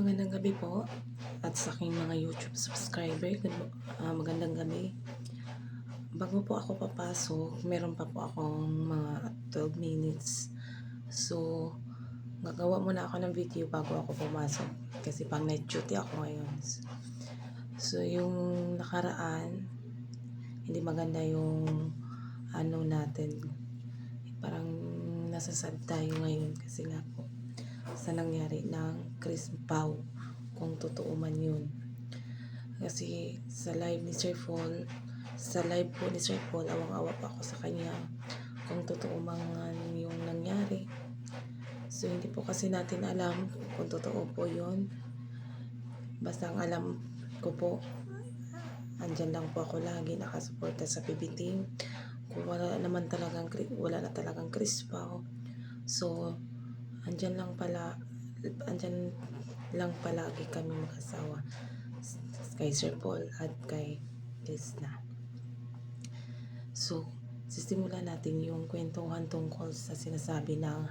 Magandang gabi po at sa aking mga YouTube subscriber, magandang gabi. Bago po ako papasok, meron pa po akong mga 12 minutes. So, gagawa muna ako ng video bago ako pumasok kasi pang night duty ako ngayon. So, yung nakaraan, hindi maganda yung ano natin. Parang nasasad tayo ngayon kasi nga po sa nangyari ng Chris Pau, kung totoo man yun. Kasi sa live po ni Sir Paul, awang-awa pa ako sa kanya kung totoo man yung nangyari. So hindi po kasi natin alam kung totoo po yun. Basta ang alam ko po, andyan lang po ako lagi nakasuporta sa PB team. Kung wala na talagang Chris Pau. So andyan lang palagi kami mag-asawa kay Sir Paul at kay Krishna. So, sisimulan natin yung kwentuhan tungkol sa sinasabi ng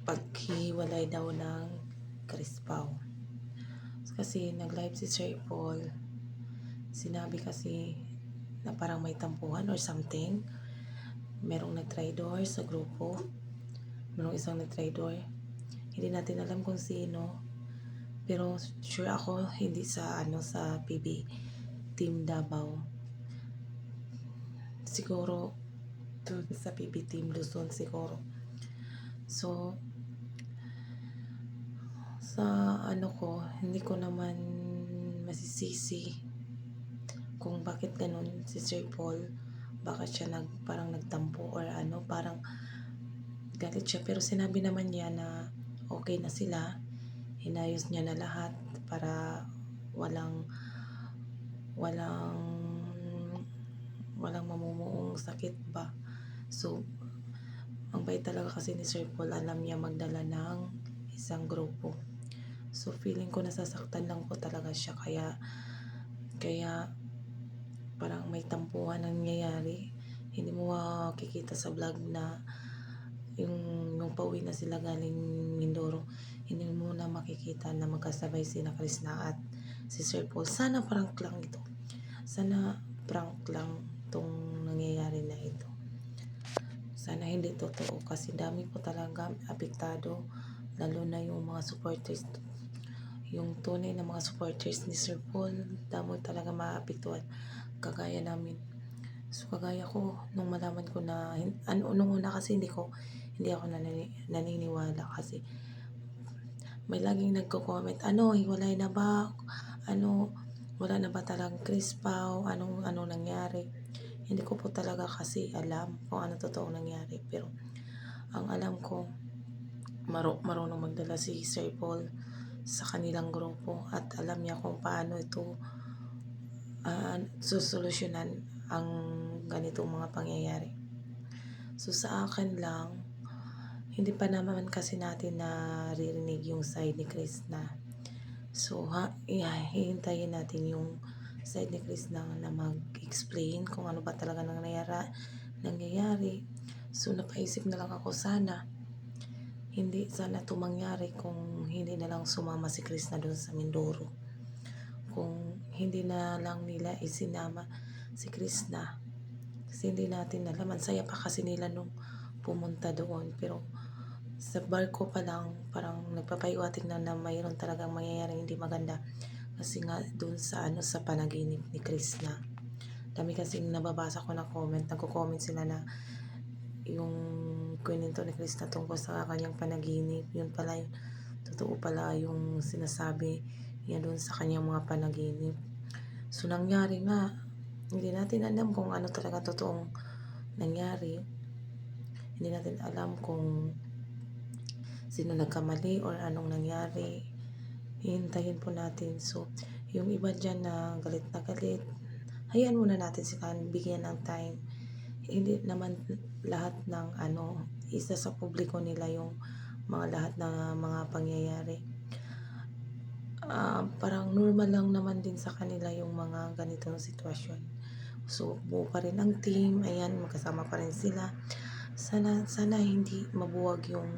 paghiwalay daw ng Chris Pau. Kasi nag-live si Sir Paul, sinabi kasi na parang may tampuhan or something. Merong nag-traidor sa grupo. Merong isang nag-traidor. Hindi natin alam kung sino. Pero sure ako hindi sa PB Team Davao. Siguro sa PB Team Luzon siguro. So sa hindi ko naman masisisi kung bakit ganun si Sir Paul. Baka siya parang nagtampo or parang galit siya, pero sinabi naman niya na okay na sila. Inayos niya na lahat para walang mamumuong sakit ba. So ang bait talaga kasi ni Sir Paul, alam niya magdala ng isang grupo. So feeling ko nasasaktan lang po talaga siya, kaya parang may tampuhan nangyayari. Hindi mo makikita sa vlog na yung pauwi na sila galing Mindoro, hindi mo na makikita na magkasabay sina Krishna at si Sir Paul. Sana prank lang ito. Sana prank lang tong nangyayari na ito. Sana hindi totoo kasi dami po talaga apektado, lalo na yung mga supporters. Yung tunay na mga supporters ni Sir Paul, damo talaga maapektuhan. Kagaya namin. So kagaya ko, nung malaman ko na, nung una kasi hindi ako naniniwala kasi may laging nagko-comment, hiwalay na ba? Wala na ba talagang Chris Pau? Anong nangyari? Hindi ko po talaga kasi alam kung ano totoong nangyari. Pero ang alam ko, marunong magdala si Sir Paul sa kanilang grupo at alam niya kung paano ito susolusyonan ang ganitong mga pangyayari. So sa akin lang, hindi pa naman kasi natin naririnig yung side ni Chris na. So hihintayin natin yung side ni Chris na mag-explain kung ano ba talaga nangyayari. So napaisip na lang ako, sana ito mangyari kung hindi na lang sumama si Chris na doon sa Mindoro. Kung hindi na lang nila isinama si Chris na. Kasi hindi natin alam. Ang saya pa kasi nila nung pumunta doon. Pero sa barko pa lang, parang nagpapaiwating na mayroon talagang mangyayari hindi maganda. Kasi nga doon sa panaginip ni Chris na. Dami kasing nababasa ko na comment. Nagko-comment sila na yung kwento ni Chris na tungkol sa kanyang panaginip. Yun pala yun. Totoo pala yung sinasabi niya doon sa kanyang mga panaginip. So nangyari nga, hindi natin alam kung ano talaga totoong nangyari. Hindi natin alam kung sino nagkamali or anong nangyari. Hihintayin po natin. So yung iba dyan na galit, hayaan muna natin sila, bigyan ng time. Hindi naman lahat ng isa sa publiko nila yung lahat ng mga pangyayari. Parang normal lang naman din sa kanila yung mga ganitong sitwasyon. So buo pa rin ang team, ayan, magkasama pa rin sila. Sana hindi mabuwag yung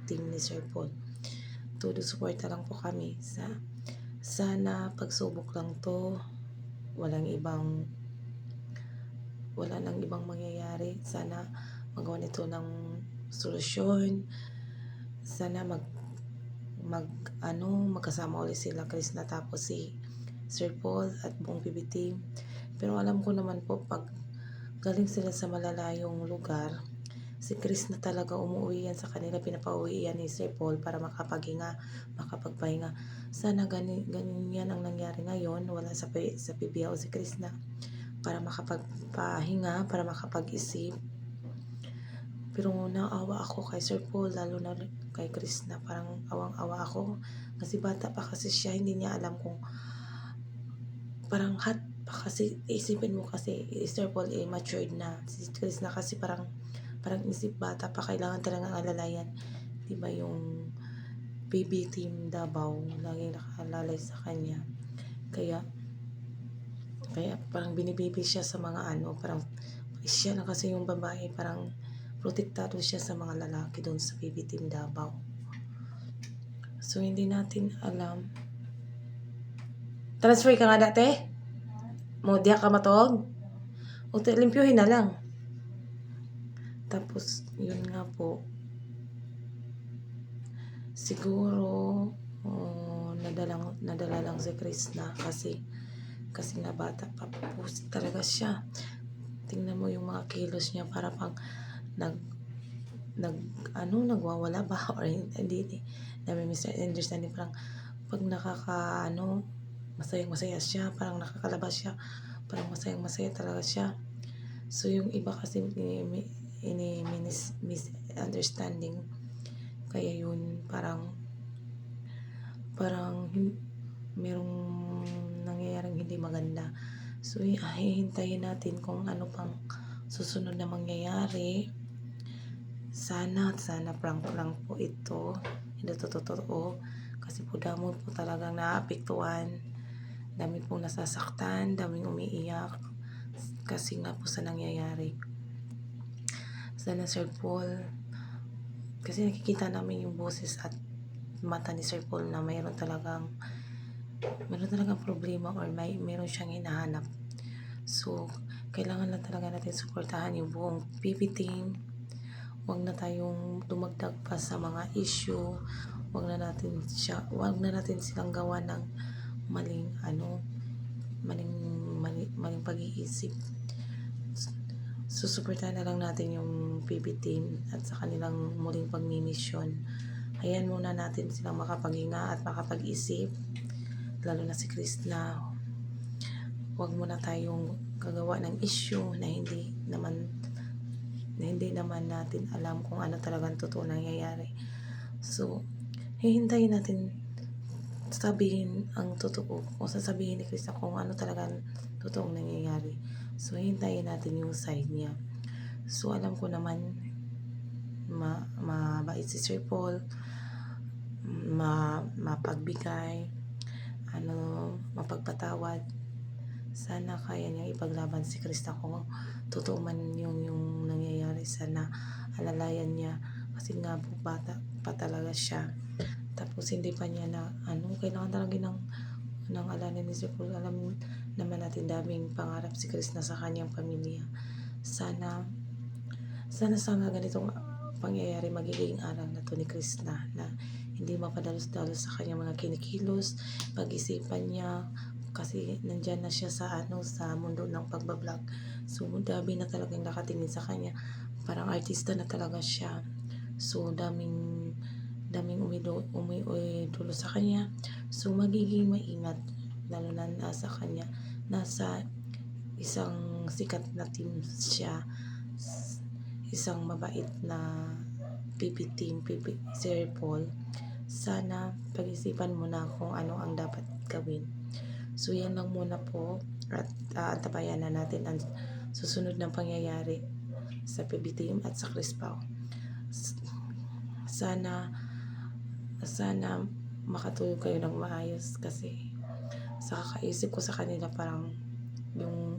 team ni Sir Paul. todo suporta lang po kami. Sana pagsubok lang 'to, walang ibang wala nang ibang mangyayari. Sana magawa nito ng solusyon. Sana magkasama ulit sila Chris na tapos si Sir Paul at buong PB team. Pero alam ko naman po pag galing sila sa malalayong lugar, si Chris na talaga umuwi yan sa kanila, pinapauwi yan ni Sir Paul para makapagpahinga. Sana ganun yan ang nangyari ngayon, wala sa PBA o si Chris na para makapagpahinga, para makapag-isip. Pero naawa ako kay Sir Paul, lalo na kay Chris na parang awang-awa ako. Kasi bata pa kasi siya, hindi niya alam kung parang hot pa kasi. Isipin mo kasi, Sir Paul matured na. Si Chris na kasi parang isip bata pa, kailangan talagang alalayan. Diba yung PB team Davao, laging nakalalay sa kanya. Kaya parang binibibi siya sa mga parang siya na kasi yung babae, parang protektado siya sa mga lalaki doon sa PB team Davao. So hindi natin alam. Transfer ka nga dati? Diya ka matog? O limpyohin na lang. Tapos yun nga po, siguro nadala lang si Chris na kasi nga bata pa po talaga siya. Tingnan mo yung mga kilos niya, para pang nagwawala ba or hindi may misunderstanding. Parang pag masaya siya, parang nakakalabas siya, parang masaya talaga siya. So yung iba kasi misunderstanding, kaya yun parang merong nangyayaring hindi maganda. So hihintayin natin kung ano pang susunod na mangyayari. Sana prank po ito, hindi totoo, kasi po damo po talagang naapektuhan, dami pong nasasaktan, daming umiiyak kasi nga po sa nangyayari. Sana Sir Paul, kasi nakikita namin yung boses at mata ni Sir Paul na mayroon talagang problema or mayroon siyang hinahanap. So kailangan lang talaga natin suportahan yung buong PB team. Huwag na tayong dumagdag pa sa mga issue. Huwag na natin silang gawa ng maling pag-iisip. Susuportahan na lang natin yung PB team at sa kanilang muling pagmimisyon. Hayaan muna natin silang makapaghinga at makapag-isip, lalo na si Chris na huwag muna tayong gagawa ng issue na hindi naman natin alam kung ano talagang totoo nangyayari. So hihintayin natin sabihin ang totoo, o sasabihin ni Chris kung ano talagang totoong nangyayari. So hintayin natin yung side niya. So alam ko naman mabait si Sir Paul, mapagbigay, mapagpatawad. Sana kaya niya ipaglaban si Krista kung totoo man yung nangyayari. Sana alalayan niya, kasi nga po bata pa talaga siya. Tapos hindi pa niya kailangan talaga ng alanin ni Sir Paul. Alam naman natin daming pangarap si Krishna sa kanyang pamilya. Sana ganitong pangyayari magiging aral na to ni Krishna, na hindi mapadalos-dalos sa kanyang mga kinikilos, pag-isipan niya, kasi nandyan na siya sa mundo ng pagbablog. So dami na talagang nakatingin sa kanya, parang artista na talaga siya. So daming umiidolo sa kanya. So magiging maingat, lalo na nasa isang sikat na team siya, isang mabait na PB team, Sir Paul. Sana pag-isipan mo na kung ano ang dapat gawin. So yan lang muna po, at antabayan na natin ang susunod ng pangyayari sa PB team at sa Chris Pao. Sana makatulog kayo ng maayos, kasi sa kakaisip ko sa kanila parang yung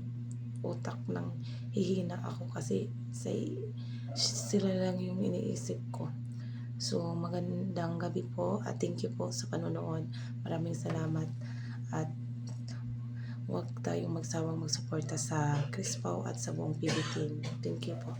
utak ng hihina ako, kasi sila lang yung iniisip ko. So, magandang gabi po at thank you po sa panonood. Maraming salamat at huwag tayong magsawang magsuporta sa Chris Pao at sa buong PB team. Thank you po.